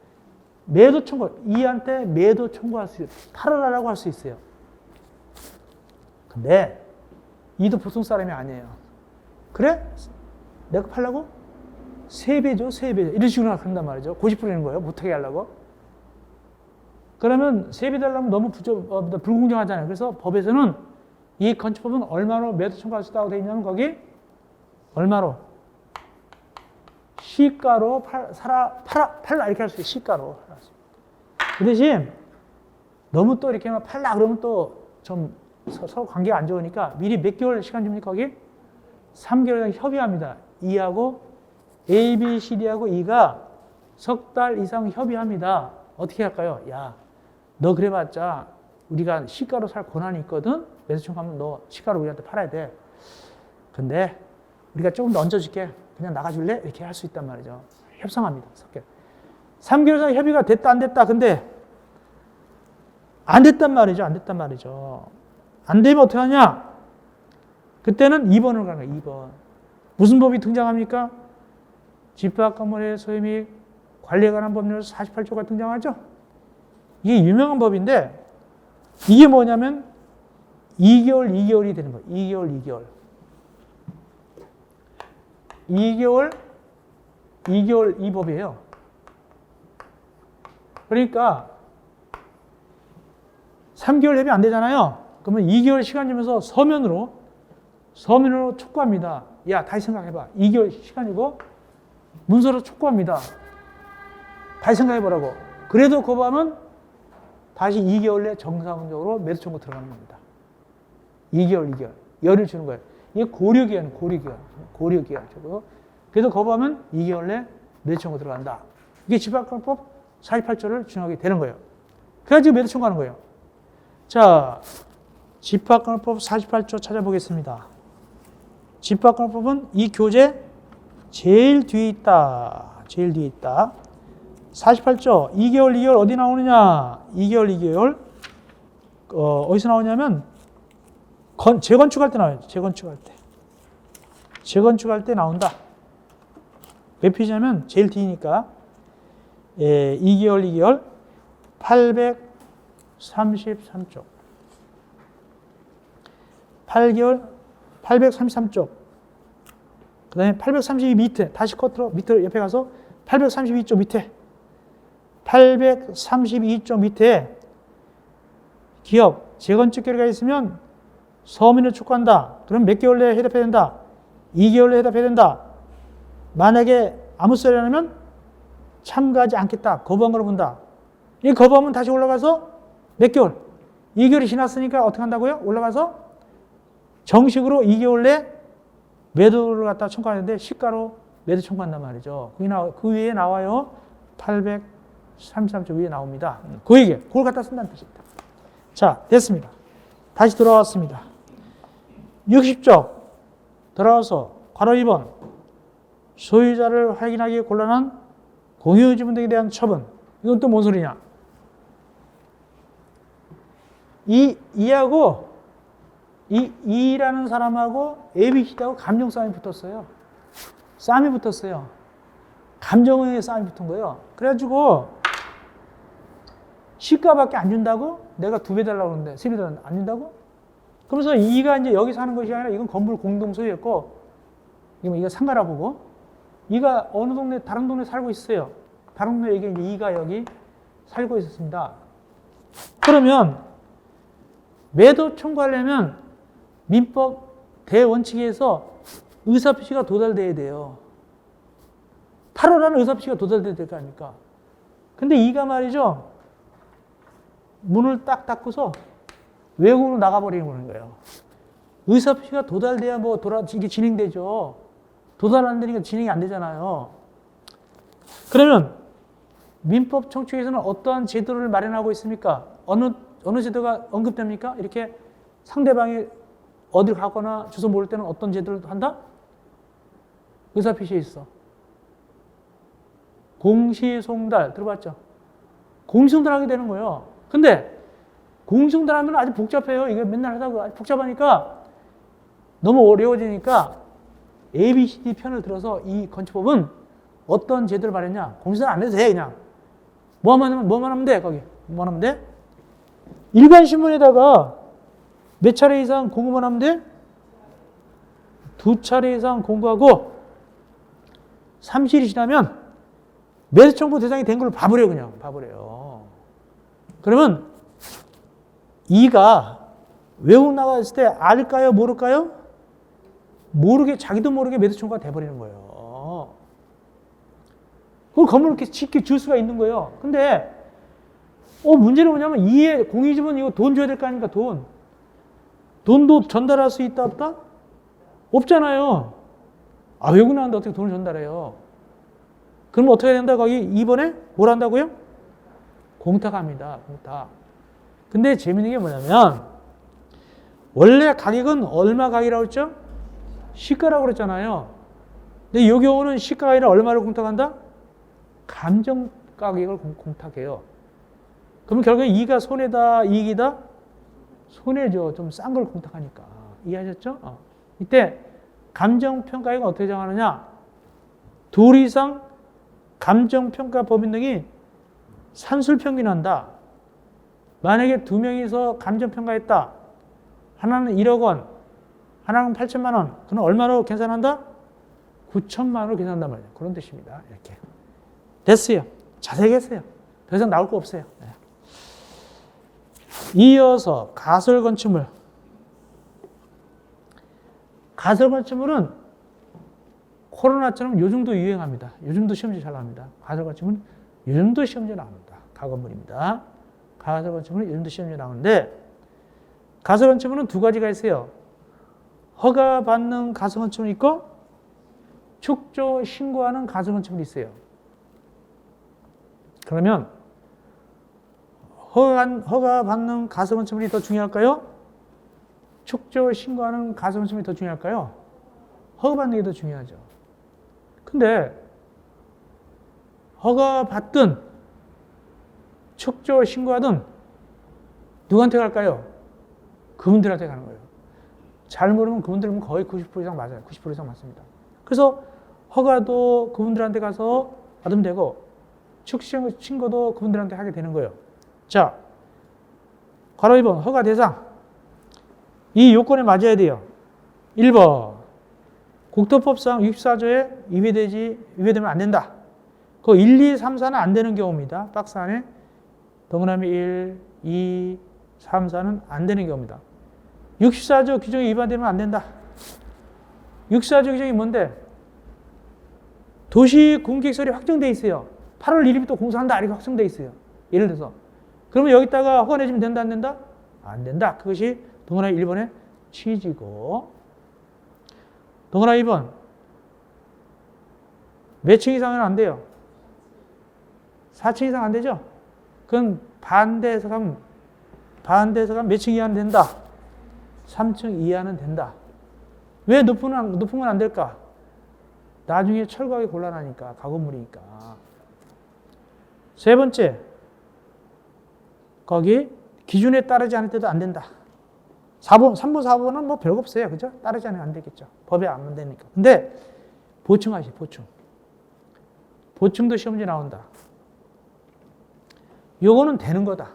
매도 청구, E한테 매도 청구할 수 있어요. 팔아라라고 할 수 있어요. 근데 E도 보통 사람이 아니에요. 그래? 내가 팔라고? 3배 줘, 3배. 이런 식으로 한단 말이죠. 고집 부리는 거예요. 못하게 하려고. 그러면 3배 달라면 너무 불공정하잖아요. 그래서 법에서는 이 건축법은 얼마로 매도 청구할 수 있다고 되어 있냐면 거기 얼마로? 시가로 팔라 이렇게 할 수 있어요. 시가로. 그 대신 너무 또 이렇게 팔라 그러면 또 좀 서로 관계가 안 좋으니까 미리 몇 개월 시간 줍니까 거기? 3개월 협의합니다. E하고 A, B, C, D하고 E가 석 달 이상 협의합니다. 어떻게 할까요? 야, 너 그래봤자 우리가 시가로 살 권한이 있거든? 매수 청구하면 너 시가로 우리한테 팔아야 돼. 근데 우리가 조금 더 얹어줄게. 그냥 나가줄래? 이렇게 할 수 있단 말이죠. 협상합니다. 3개월 이상 협의가 됐다 안 됐다. 근데 안 됐단 말이죠. 안 되면 어떻게 하냐? 그때는 2번으로 가는 거예요. 2번. 무슨 법이 등장합니까? 집합건물의 소유 및 관리에 관한 법률 48조가 등장하죠? 이게 유명한 법인데 이게 뭐냐면 2개월이 되는 거예요. 2개월 이 법이에요. 그러니까 3개월 협의 안 되잖아요. 그러면 2개월 시간 주면서 서면으로 촉구합니다. 야, 다시 생각해봐. 2개월 시간이고 문서로 촉구합니다. 다시 생각해보라고. 그래도 거부하면 다시 2개월 내 정상적으로 매도 청구 들어가는 겁니다. 2개월, 2개월. 열을 주는 거예요. 이게 고려기간. 그래도 거부하면 2개월 내 매도 청구 들어간다. 이게 집합관법 48조를 준용하게 되는 거예요. 그래가지고 매도 청구하는 거예요. 자, 집합관법 48조 찾아보겠습니다. 집합관법은 이 교재 제일 뒤에 있다. 48조 2개월, 2개월 어디 나오느냐? 2개월, 2개월 어디서 나오냐면 재건축할 때 나와요. 재건축할 때 나온다. 몇 페이지냐면 제일 뒤니까 2개월, 2개월 833쪽 8개월 833쪽 그 다음에 832 밑에 다시 커트로 밑으로 옆에 가서 832쪽 밑에 832쪽 밑에 기업 재건축 결의가 있으면 서민을 촉구한다. 그럼 몇 개월 내에 해답해야 된다. 2개월 내에 해답해야 된다. 만약에 아무 소리 안 하면 참가하지 않겠다. 거부한 걸로 본다. 이 거부하면 다시 올라가서 몇 개월? 2개월이 지났으니까 어떻게 한다고요? 올라가서 정식으로 2개월 내 매도를 갖다 청구하는데 시가로 매도 청구한단 말이죠. 그 위에 나와요. 833조 위에 나옵니다. 그 얘기, 그걸 갖다 쓴다는 뜻입니다. 자, 됐습니다. 다시 돌아왔습니다. 60조 돌아와서 괄호 2번 소유자를 확인하기 곤란한 공유지분 등에 대한 처분. 이건 또 뭔 소리냐? 이하고 이라는 사람하고 ABC하고 감정 싸움이 붙었어요. 감정의 싸움이 붙은 거예요. 그래가지고 시가밖에 안 준다고? 내가 2배 달라고 그러는데 3배 달라고 안 준다고? 그러면서 이가 이제 여기 사는 것이 아니라 이건 건물 공동 소유였고 이거 상가라 보고 이가 어느 동네 다른 동네 살고 있어요. 다른 동네 이게 이가 여기 살고 있었습니다. 그러면 매도 청구하려면 민법 대원칙에서 의사표시가 도달돼야 돼요. 8호라는 의사표시가 도달돼야 될 거 아닙니까? 근데 이가 말이죠. 문을 딱 닫고서 외국으로 나가버리는 거예요. 의사표시가 도달돼야 이게 진행되죠. 도달 안 되니까 진행이 안 되잖아요. 그러면 민법 청축에서는 어떠한 제도를 마련하고 있습니까? 어느 제도가 언급됩니까? 이렇게 상대방이 어딜 가거나 주소 모를 때는 어떤 제도를 한다? 의사표시에 있어. 공시송달 들어봤죠? 공시송달하게 되는 거예요. 근데 공시송달하면 아주 복잡해요. 이게 맨날 하다가 아주 복잡하니까 너무 어려워지니까 ABCD 편을 들어서 이 건축법은 어떤 제도를 말했냐? 공시송달 안 해도 돼 그냥. 뭐만 하면 돼 거기. 뭐만 하면 돼? 일반 신문에다가 몇 차례 이상 공고만 하면 돼? 2차례 이상 공고하고 3실이 지나면 매도 청구 대상이 된 걸 봐버려 그냥. 그러면 이가 외국 나갔을 때 알까요? 모를까요? 자기도 모르게 매도 청구가 돼버리는 거예요. 그걸 건물을 이렇게 쉽게 줄 수가 있는 거예요. 근데 문제는 뭐냐면 이에 공유지분 이거 돈 줘야 될 거 아닙니까? 돈도 전달할 수 있다 없다? 없잖아요. 외국 나갔는데 어떻게 돈을 전달해요? 그럼 어떻게 된다? 거기 2번에 뭘 한다고요? 공탁합니다. 공탁. 근데 재밌는 게 뭐냐면 원래 가격은 얼마 가격이라고 했죠? 시가라고 그랬잖아요. 근데 이 경우는 시가가 아니라 얼마를 공탁한다? 감정 가격을 공탁해요. 그럼 결국에 이가 손해다, 이익이다? 손해죠. 좀 싼 걸 공탁하니까. 이해하셨죠? 이때 감정평가액은 어떻게 정하느냐? 둘 이상 감정평가 법인 등이 산술평균한다. 만약에 2명이서 감정평가했다. 하나는 1억 원, 하나는 8천만 원. 그럼 얼마로 계산한다? 9천만 원으로 계산한단 말이에요. 그런 뜻입니다. 이렇게. 됐어요. 자세히 했어요. 더 이상 나올 거 없어요. 이어서 가설건축물. 가설건축물은 코로나처럼 요즘도 유행합니다. 요즘도 시험지 잘 나옵니다. 가설건축물은 요즘도 시험지 나옵니다. 가건물입니다. 가설건축물은 요즘도 시험지 나오는데 가설건축물은 두 가지가 있어요. 허가받는 가설건축물이 있고 축조 신고하는 가설건축물이 있어요. 그러면 허가받는 가설건축물이 더 중요할까요? 축조 신고하는 가설건축물이 더 중요할까요? 허가받는 게 더 중요하죠. 근데 허가받든 축조 신고하든 누구한테 갈까요? 그분들한테 가는 거예요. 잘 모르면 그분들은 거의 90% 이상 맞아요. 90% 이상 맞습니다. 그래서 허가도 그분들한테 가서 받으면 되고 축조 신고도 그분들한테 하게 되는 거예요. 자, 괄호 2번 허가 대상. 이 요건에 맞아야 돼요. 1번 국토법상 64조에 위배되면 안 된다. 그 1, 2, 3, 4는 안 되는 경우입니다. 박스 안에 동그라미 1, 2, 3, 4는 안 되는 경우입니다. 64조 규정에 위반되면 안 된다. 64조 규정이 뭔데? 도시 공기시설이 확정돼 있어요. 8월 1일부터 공사한다. 이렇게 확정돼 있어요. 예를 들어서. 그러면 여기다가 허가 내주면 된다, 안 된다? 안 된다. 그것이 동그라미 1번의 취지고. 동그라미 2번. 몇 층 이상은 안 돼요? 4층 이상 안 되죠? 그건 반대해서 가면 몇 층 이하는 된다? 3층 이하는 된다. 왜 높으면 안 될까? 나중에 철거하기 곤란하니까, 가건물이니까. 세 번째, 거기 기준에 따르지 않을 때도 안 된다. 3번, 4번은 뭐 별거 없어요. 그죠? 따르지 않으면 안 되겠죠. 법에 안 되니까. 근데 보충하시, 보충. 보충도 시험지 나온다. 요거는 되는 거다.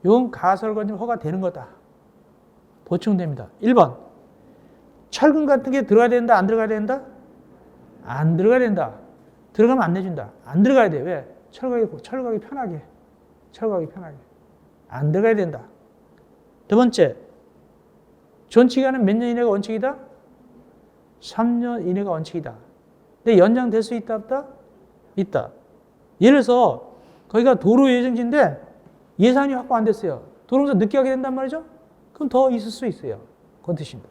요건 가설건축 허가 되는 거다. 보충됩니다. 1번. 철근 같은 게 들어가야 된다, 안 들어가야 된다? 안 들어가야 된다. 들어가면 안 내준다. 안 들어가야 돼. 왜? 철거하기 편하게. 철거하기 편하게. 안 들어가야 된다. 두 번째. 존치기간은 몇 년 이내가 원칙이다? 3년 이내가 원칙이다. 근데 연장될 수 있다, 없다? 있다. 예를 들어서 거기가 도로 예정지인데 예산이 확보 안 됐어요. 도로공사 늦게 하게 된단 말이죠? 그럼 더 있을 수 있어요. 그건 뜻입니다.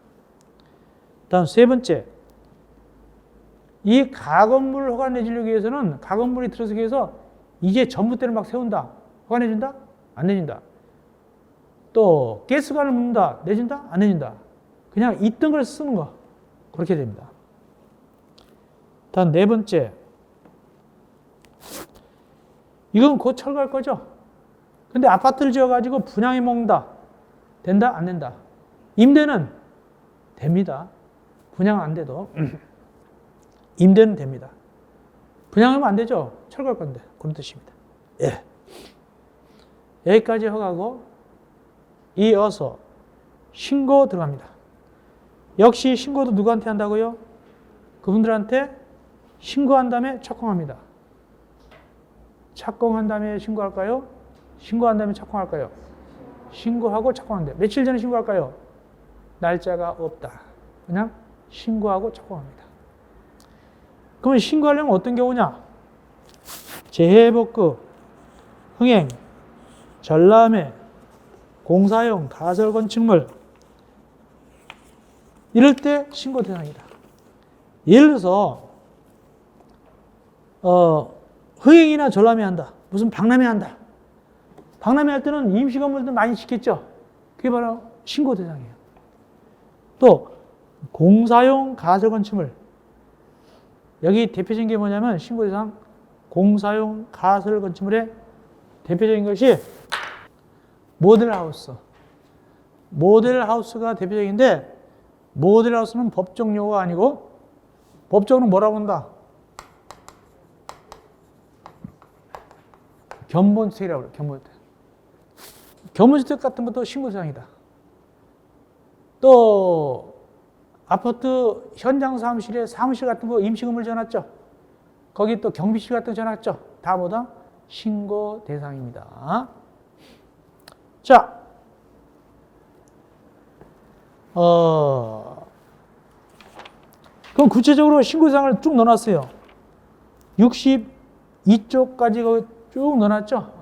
다음 세 번째. 이 가건물을 허가 내주려기 위해서는 가건물이 들어서기 위해서 이제 전봇대를 막 세운다. 허가 내준다? 안 내준다. 또 가스관을 묻는다. 내준다? 안 내준다. 그냥 있던 걸 쓰는 거. 그렇게 됩니다. 다음 네 번째. 이건 곧 철거할 거죠? 근데 아파트를 지어가지고 분양해 먹는다. 된다? 안 된다? 임대는 됩니다. 분양 안 돼도. 임대는 됩니다. 분양하면 안 되죠? 철거할 건데. 그런 뜻입니다. 예. 여기까지 허가고, 이어서 신고 들어갑니다. 역시 신고도 누구한테 한다고요? 그분들한테 신고한 다음에 착공합니다. 착공한 다음에 신고할까요? 신고한 다음에 착공할까요? 신고하고 착공한대. 며칠 전에 신고할까요? 날짜가 없다. 그냥 신고하고 착공합니다. 그러면 신고하려면 어떤 경우냐? 재해복구, 흥행, 전람회, 공사용, 가설건축물 이럴 때 신고 대상이다. 예를 들어서 흥행이나 전람회 한다. 무슨 박람회 한다. 박람회 할 때는 임시건물도 많이 짓겠죠. 그게 바로 신고 대상이에요. 또 공사용 가설건축물. 여기 대표적인 게 뭐냐면 신고 대상 공사용 가설건축물의 대표적인 것이 모델하우스. 모델하우스가 대표적인데 모델하우스는 법적 용어가 아니고 법적으로 뭐라고 한다? 견본주택이라고 그래요. 견본주택. 견본주택 같은 것도 신고 대상이다. 또 아파트 현장 사무실에 사무실 같은 거 임시 건물 지어놨죠. 거기 또 경비실 같은 거 지어놨죠. 다 뭐다? 신고 대상입니다. 자, 그럼 구체적으로 신고 대상을 쭉 넣어놨어요. 62쪽까지 쭉 넣어놨죠.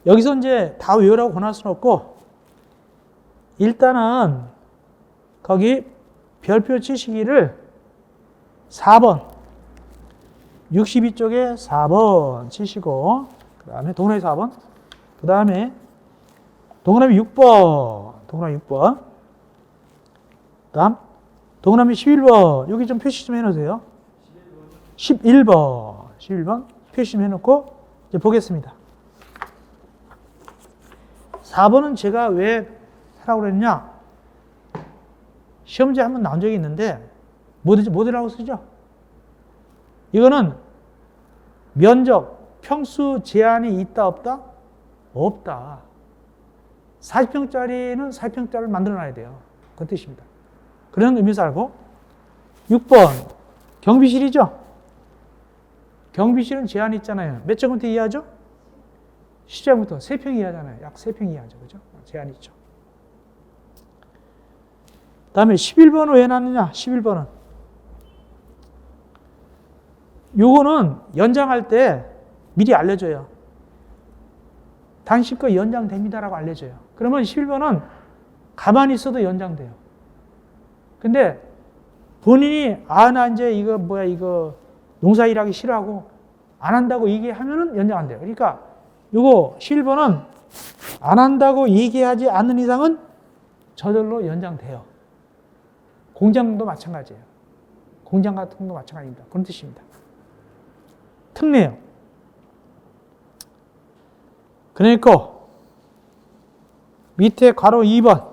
여기서 이제 다 외우라고 권할 수는 없고 일단은 거기 별표 치시기를 4번 62쪽에 4번 치시고 그 다음에 동그라미 4번 그 다음에 동그라미 6번 동그라미 6번 그 다음 동그라미 11번 여기 좀 표시 좀 해놓으세요. 11번 표시 좀 해놓고 이제 보겠습니다. 4번은 제가 왜 하라고 그랬냐, 시험지에 한번 나온 적이 있는데 모델하고 쓰죠. 이거는 면적, 평수 제한이 있다 없다? 없다. 40평짜리는 40평짜리를 만들어놔야 돼요. 그 뜻입니다. 그런 의미에서 알고 6번 경비실이죠. 경비실은 제한이 있잖아요. 몇 제곱미터 이하죠? 시작부터 3평 이하잖아요. 약 3평 이하죠. 그죠? 제한이 있죠. 그 다음에 11번은 왜 놨느냐? 11번은 요거는 연장할 때 미리 알려줘요. 당신 거 연장됩니다라고 알려줘요. 그러면 11번은 가만히 있어도 연장돼요. 근데 본인이 나 이제 이거 농사 일하기 싫어하고 안 한다고 얘기하면은 연장 안 돼요. 그러니까 요거 11번은 안 한다고 얘기하지 않는 이상은 저절로 연장돼요. 공장도 마찬가지예요. 공장 같은 것도 마찬가지입니다. 그런 뜻입니다. 특례요. 그러니까 밑에 괄호 2번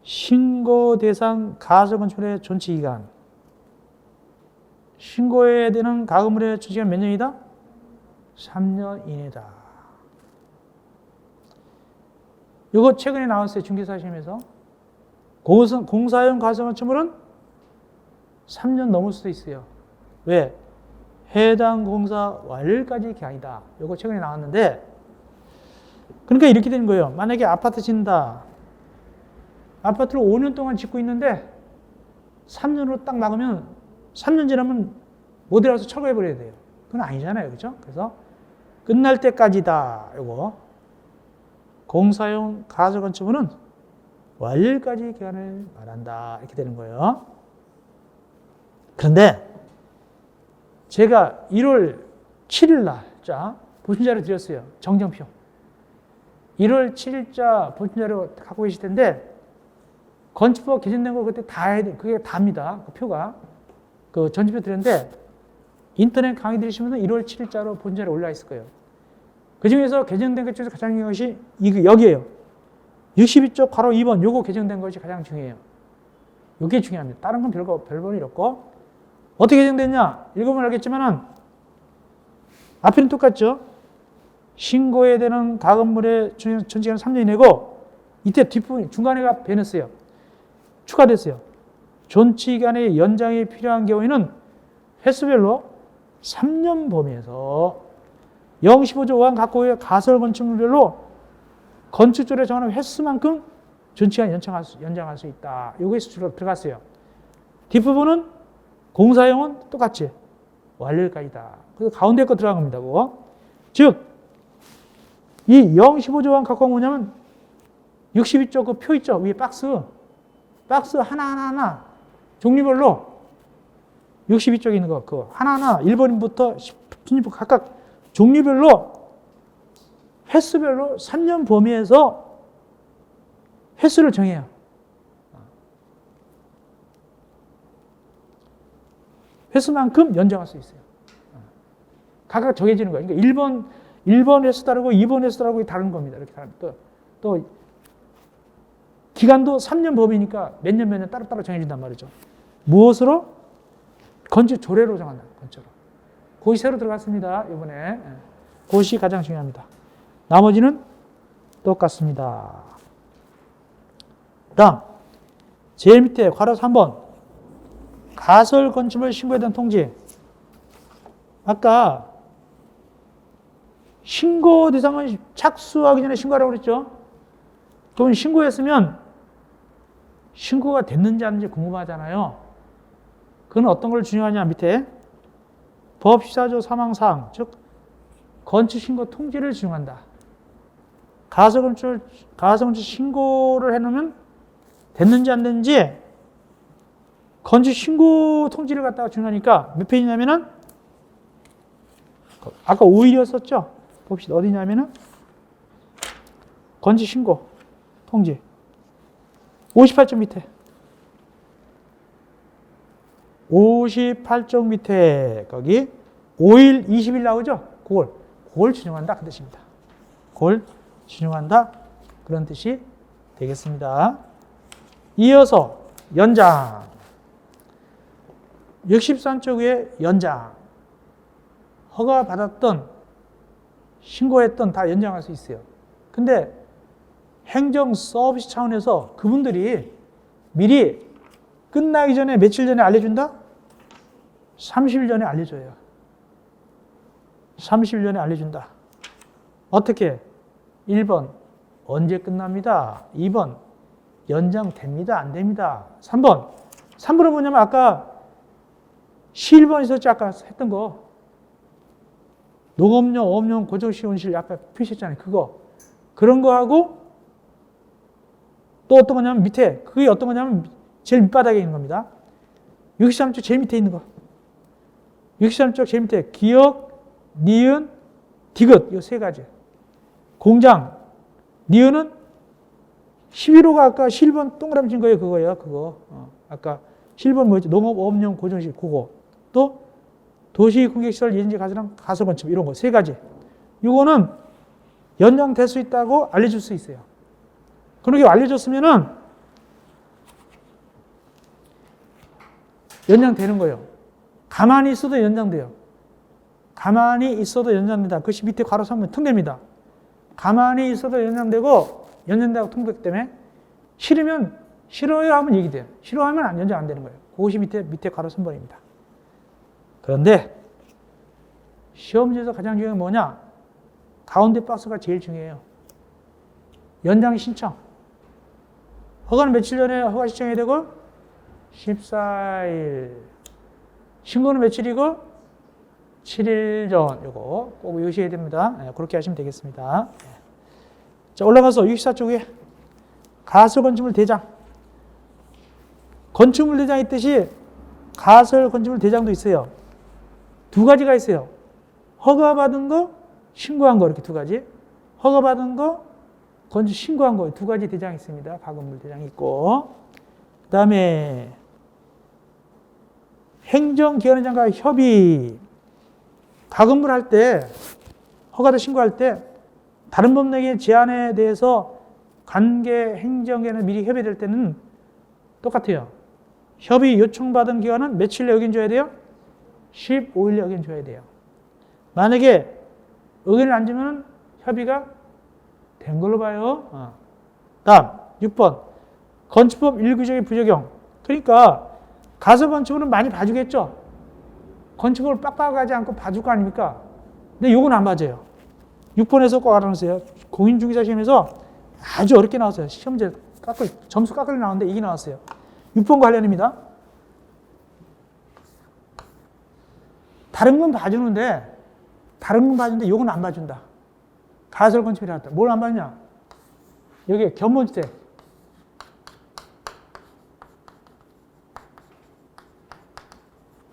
신고 대상 가설건축물의 존치기간, 신고해야 되는 가건물의 존치기간 몇 년이다? 3년 이내다. 이거 최근에 나왔어요. 중개사 시험에서. 공사용 가설건축물은 3년 넘을 수도 있어요. 왜? 해당 공사 완료까지 기한이다. 이거 최근에 나왔는데, 그러니까 이렇게 되는 거예요. 만약에 아파트 짓는다. 아파트를 5년 동안 짓고 있는데 3년으로 딱 막으면 3년 지나면 못 일어나서 철거해버려야 돼요. 그건 아니잖아요. 그죠? 그래서 끝날 때까지다. 이거 공사용 가설건축물은 완료까지 기한을 말한다. 이렇게 되는 거예요. 그런데 제가 1월 7일 날자 보충자료 드렸어요. 정정표. 1월 7일자 보충자료 갖고 계실 텐데 건축법 개정된 거 그때 다 해야 돼. 그게 답니다. 그 표가. 그 전지표 드렸는데 인터넷 강의 들으시면 1월 7일자로 보충자료 올라 있을 거예요. 그 중에서 개정된 것 중에서 가장 중요한 것이 여기에요. 62쪽 괄호 2번 요거 개정된 것이 가장 중요해요. 이게 중요합니다. 다른 건 별볼일 없고. 어떻게 개정됐냐? 읽어보면 알겠지만은 앞에는 똑같죠. 신고해야 되는 가건물의 존치기간 3년 이내고 이때 뒷부분 중간에가 변했어요. 추가됐어요. 존치기간의 연장이 필요한 경우에는 횟수별로 3년 범위에서 015조 5항 각호의 가설 건축물별로 건축조례 정하는 횟수만큼 존치기간 연장할 수 있다. 요게 수치로 들어갔어요. 뒷부분은 공사용은 똑같이 완료일까지다. 그래서 가운데 거 들어간 겁니다. 그거. 즉, 이 015조 5항 각호가 뭐냐면 62조 그 표 있죠? 위에 박스 하나하나 종류별로 62쪽에 있는 거 그거 하나하나 1번부터 10번부터 각각 종류별로 횟수별로 3년 범위에서 횟수를 정해요. 횟수만큼 연장할 수 있어요. 각각 정해지는 거예요. 그러니까 1번 횟수 다르고 2번 횟수 다르고 다른 겁니다. 이렇게 또 기간도 3년 범위니까 몇 년 따로따로 정해진단 말이죠. 무엇으로? 건축 조례로 정한다. 건축으로. 그것이 새로 들어갔습니다. 이번에. 그것이 가장 중요합니다. 나머지는 똑같습니다. 다음 제일 밑에 괄호 3번 가설 건축물 신고에 대한 통지. 아까 신고 대상은 착수하기 전에 신고하라고 그랬죠. 그럼 신고했으면 신고가 됐는지 안 됐는지 궁금하잖아요. 그건 어떤 걸 중요하냐 밑에 법 14조 3항 사항 즉 건축신고 통지를 준용한다. 가설건축 신고를 해놓으면 됐는지 안 됐는지 건축 신고 통지를 갖다가 주니까 몇 페이지냐면은 아까 5일이었었죠? 봅시다. 어디냐면은 건축 신고 통지 58쪽 밑에 58쪽 밑에 거기 5일 20일 나오죠? 그걸 준용한다 그 뜻입니다. 그걸 준용한다 그런 뜻이 되겠습니다. 이어서 연장 63쪽의 연장 허가받았던 신고했던 다 연장할 수 있어요. 근데 행정 서비스 차원에서 그분들이 미리 끝나기 전에 며칠 전에 알려준다? 30일 전에 알려줘요. 30일 전에 알려준다. 어떻게? 1번 언제 끝납니다. 2번 연장됩니다. 안 됩니다. 3번은 뭐냐면 아까 11번 있었죠? 아까 했던 거. 농업용, 어업용, 고정시온실 아까 표시했잖아요. 그런 거하고 또 어떤 거냐면 밑에 그게 어떤 거냐면 제일 밑바닥에 있는 겁니다. 63쪽 제일 밑에 있는 거. 63쪽 제일 밑에 기역, 니은, 디귿 이 세 가지. 공장, 니은은 11호가 아까 11번 동그라미 친 거예요. 그거예요. 아까 11번 뭐였지? 농업, 어업용, 고정시설 그거. 또 도시공격시설 예정지 가설건축 이런 거 세 가지. 이거는 연장될 수 있다고 알려줄 수 있어요. 그렇게 알려줬으면은 연장되는 거예요. 가만히 있어도 연장돼요. 가만히 있어도 연장된다. 그것이 밑에 괄호 3번 통계입니다. 가만히 있어도 연장되고 연장된다고 통계기 때문에 싫으면 싫어요 하면 얘기돼요. 싫어하면 연장 안 되는 거예요. 그것이 밑에 괄호 3번입니다. 그런데 시험지에서 가장 중요한 게 뭐냐? 가운데 박스가 제일 중요해요. 연장 신청. 허가는 며칠 전에 허가 신청해야 되고 14일. 신고는 며칠이고 7일 전. 이거 꼭 외우셔야 됩니다. 네, 그렇게 하시면 되겠습니다. 자, 올라가서 64쪽에 가설건축물 대장. 건축물 대장 있듯이 가설건축물 대장도 있어요. 두 가지가 있어요. 허가받은 거, 신고한 거 이렇게 두 가지. 허가받은 거, 건축 신고한 거 두 가지 대장이 있습니다. 가건물 대장이 있고 그 다음에 행정기관장과 협의 가건물 할 때 허가도 신고할 때 다른 법령의 제한에 대해서 관계 행정기관에 미리 협의될 때는 똑같아요. 협의 요청받은 기간은 며칠 내에 의견 줘야 돼요? 15일 내에 의견 줘야 돼요. 만약에 의견을 안 주면 협의가 된 걸로 봐요. 다음 6번 건축법 1규정의 부적용. 그러니까 가설건축물은 많이 봐주겠죠. 건축법을 빡빡하지 않고 봐줄 거 아닙니까? 근데 이건 안 맞아요. 6번에서 꼭 알아놓으세요. 공인중개사 시험에서 아주 어렵게 나왔어요. 시험제 점수 깎으려 나왔는데 이게 나왔어요. 6번 관련입니다. 다른 건 봐주는데 이건 안 봐준다. 가설건축이라고 뭘 안 봐주냐? 여기 견본주택.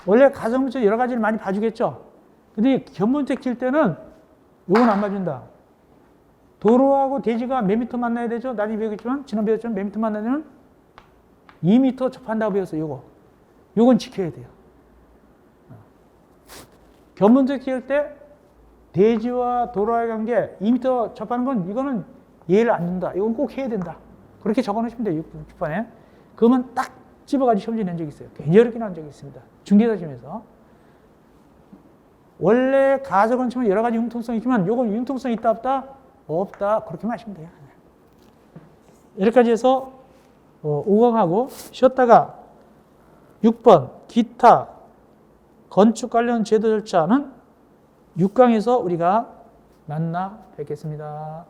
원래 가설건축 여러 가지를 많이 봐주겠죠? 근데 견본주택 칠 때는 이건 안 봐준다. 도로하고 대지가 몇 미터 만나야 되죠? 나중에 배우겠지만, 지난 배웠지만 몇 미터 만나냐면 2미터 접한다고 배웠어요. 요건 지켜야 돼요. 견본주택 지을 때 대지와 도로와의 관계 2미터 접하는 건 이거는 예를 안 준다. 이건 꼭 해야 된다. 그렇게 적어 놓으시면 돼요. 6번에. 그러면 딱 집어가지고 시험지 낸 적이 있어요. 굉장히 어렵게 나온 적이 있습니다. 중개사 시험에서. 원래 가설건축은 여러 가지 융통성이 있지만 요건 융통성이 있다 없다? 없다. 그렇게만 하시면 돼요. 여기까지 해서 5강하고 쉬었다가 6번 기타 건축 관련 제도 절차는 6강에서 우리가 만나 뵙겠습니다.